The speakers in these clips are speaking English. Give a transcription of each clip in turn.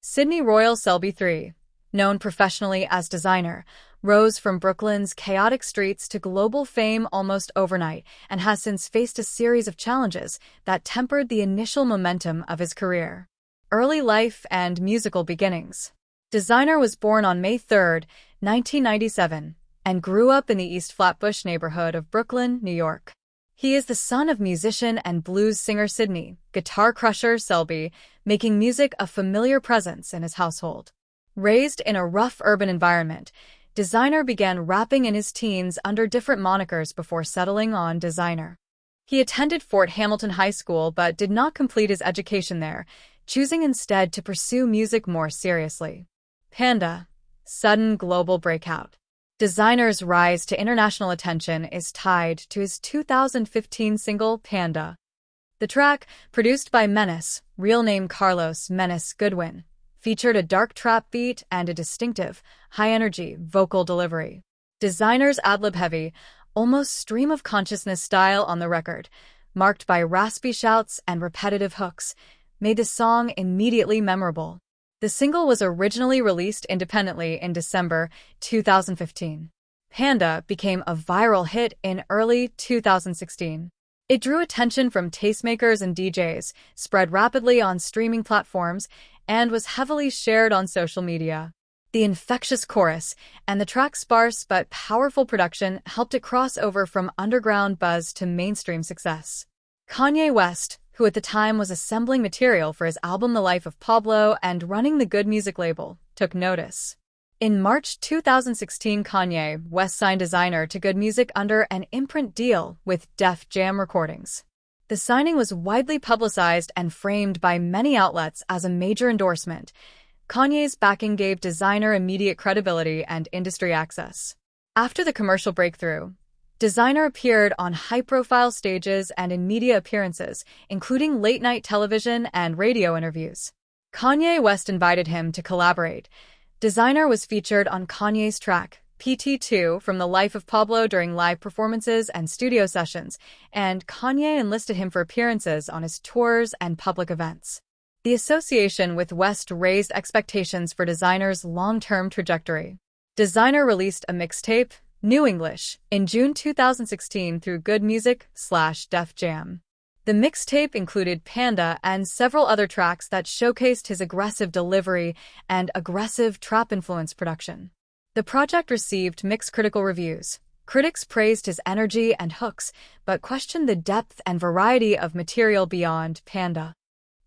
Sydney Royal Selby III, known professionally as Desiigner, rose from Brooklyn's chaotic streets to global fame almost overnight and has since faced a series of challenges that tempered the initial momentum of his career. Early life and musical beginnings. Desiigner was born on May 3, 1997, and grew up in the East Flatbush neighborhood of Brooklyn, New York. He is the son of musician and blues singer Sydney "Guitar Crusher" Selby, making music a familiar presence in his household. Raised in a rough urban environment, Desiigner began rapping in his teens under different monikers before settling on Desiigner. He attended Fort Hamilton High School but did not complete his education there, choosing instead to pursue music more seriously. Panda. Sudden global breakout. Desiigner's rise to international attention is tied to his 2015 single Panda. The track, produced by Menace, real name Carlos Menace Goodwin, featured a dark trap beat and a distinctive, high-energy vocal delivery. Desiigner's ad-lib-heavy, almost stream-of-consciousness style on the record, marked by raspy shouts and repetitive hooks, made the song immediately memorable. The single was originally released independently in December 2015. Panda became a viral hit in early 2016. It drew attention from tastemakers and DJs, spread rapidly on streaming platforms, and was heavily shared on social media. The infectious chorus and the track's sparse but powerful production helped it cross over from underground buzz to mainstream success. Kanye West, who at the time was assembling material for his album The Life of Pablo and running the Good Music label, took notice. In March 2016, Kanye West signed Desiigner to Good Music under an imprint deal with Def Jam Recordings. The signing was widely publicized and framed by many outlets as a major endorsement. Kanye's backing gave Desiigner immediate credibility and industry access. After the commercial breakthrough, Desiigner appeared on high-profile stages and in media appearances, including late-night television and radio interviews. Kanye West invited him to collaborate. Desiigner was featured on Kanye's track, PT2, from The Life of Pablo during live performances and studio sessions, and Kanye enlisted him for appearances on his tours and public events. The association with West raised expectations for Desiigner's long-term trajectory. Desiigner released a mixtape, New English, in June 2016 through Good Music/Def Jam. The mixtape included Panda and several other tracks that showcased his aggressive delivery and aggressive trap-influenced production. The project received mixed critical reviews. Critics praised his energy and hooks, but questioned the depth and variety of material beyond Panda.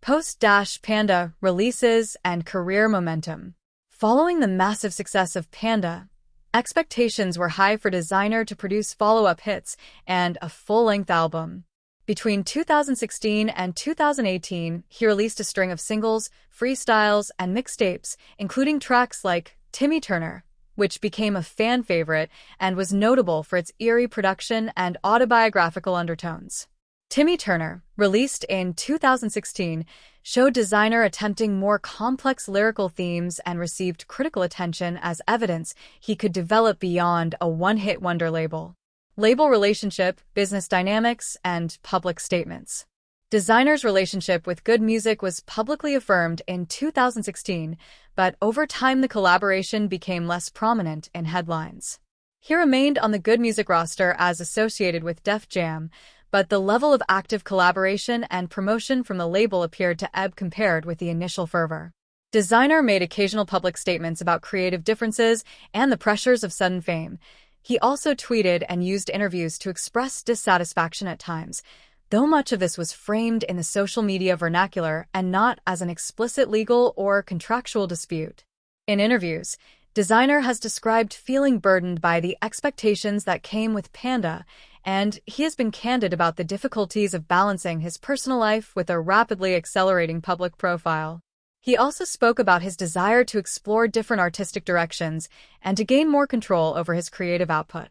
Post-Panda releases and career momentum. Following the massive success of Panda, expectations were high for Desiigner to produce follow-up hits and a full-length album. Between 2016 and 2018, he released a string of singles, freestyles, and mixtapes, including tracks like Timmy Turner, which became a fan favorite and was notable for its eerie production and autobiographical undertones. Timmy Turner, released in 2016, showed Desiigner attempting more complex lyrical themes and received critical attention as evidence he could develop beyond a one-hit wonder label. Label relationship, business dynamics, and public statements. Desiigner's relationship with Good Music was publicly affirmed in 2016, but over time the collaboration became less prominent in headlines. He remained on the Good Music roster as associated with Def Jam, but the level of active collaboration and promotion from the label appeared to ebb compared with the initial fervor. Desiigner made occasional public statements about creative differences and the pressures of sudden fame. He also tweeted and used interviews to express dissatisfaction at times, though much of this was framed in the social media vernacular and not as an explicit legal or contractual dispute. In interviews, Desiigner has described feeling burdened by the expectations that came with Panda, and he has been candid about the difficulties of balancing his personal life with a rapidly accelerating public profile. He also spoke about his desire to explore different artistic directions and to gain more control over his creative output.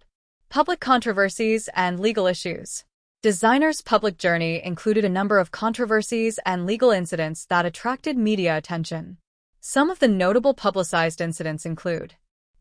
Public controversies and legal issues. Desiigner's public journey included a number of controversies and legal incidents that attracted media attention. Some of the notable publicized incidents include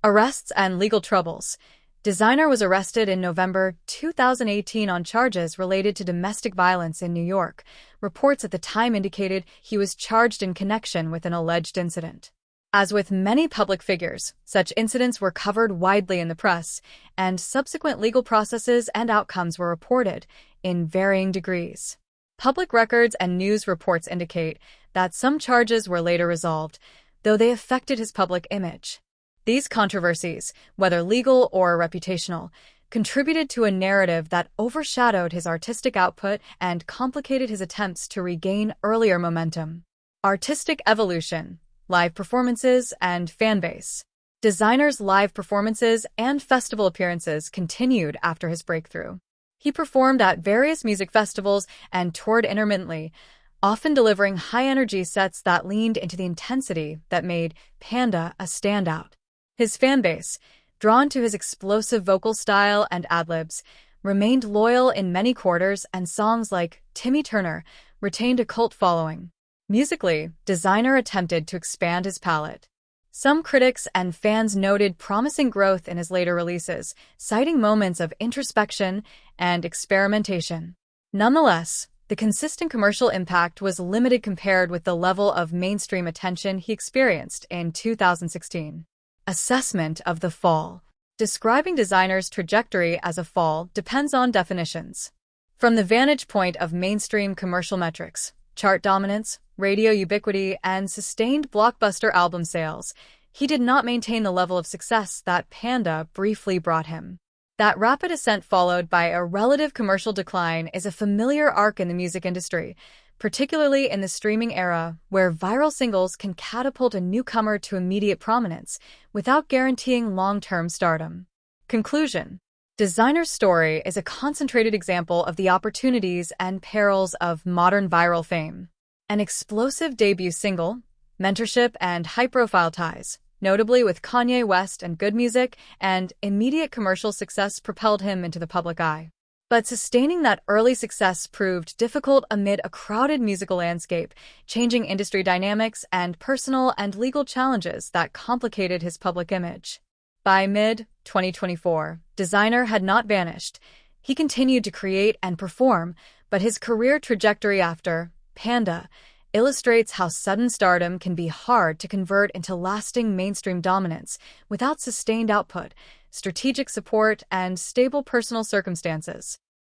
arrests and legal troubles. Desiigner was arrested in November 2018 on charges related to domestic violence in New York. Reports at the time indicated he was charged in connection with an alleged incident. As with many public figures, such incidents were covered widely in the press, and subsequent legal processes and outcomes were reported in varying degrees. Public records and news reports indicate that some charges were later resolved, though they affected his public image. These controversies, whether legal or reputational, contributed to a narrative that overshadowed his artistic output and complicated his attempts to regain earlier momentum. Artistic evolution, live performances, and fanbase. Desiigner's live performances and festival appearances continued after his breakthrough. He performed at various music festivals and toured intermittently, often delivering high-energy sets that leaned into the intensity that made Panda a standout. His fanbase, drawn to his explosive vocal style and ad-libs, remained loyal in many quarters, and songs like Timmy Turner retained a cult following. Musically, Desiigner attempted to expand his palette. Some critics and fans noted promising growth in his later releases, citing moments of introspection and experimentation. Nonetheless, the consistent commercial impact was limited compared with the level of mainstream attention he experienced in 2016. Assessment of the fall. Describing Desiigner's trajectory as a fall depends on definitions. From the vantage point of mainstream commercial metrics, chart dominance, radio ubiquity, and sustained blockbuster album sales, he did not maintain the level of success that Panda briefly brought him. That rapid ascent followed by a relative commercial decline is a familiar arc in the music industry, particularly in the streaming era, where viral singles can catapult a newcomer to immediate prominence without guaranteeing long-term stardom. Conclusion. Desiigner's story is a concentrated example of the opportunities and perils of modern viral fame. An explosive debut single, mentorship and high-profile ties, notably with Kanye West and Good Music, and immediate commercial success propelled him into the public eye. But sustaining that early success proved difficult amid a crowded musical landscape, changing industry dynamics, and personal and legal challenges that complicated his public image. By mid-2024, Desiigner had not vanished. He continued to create and perform, but his career trajectory after Panda illustrates how sudden stardom can be hard to convert into lasting mainstream dominance without sustained output, strategic support, and stable personal circumstances.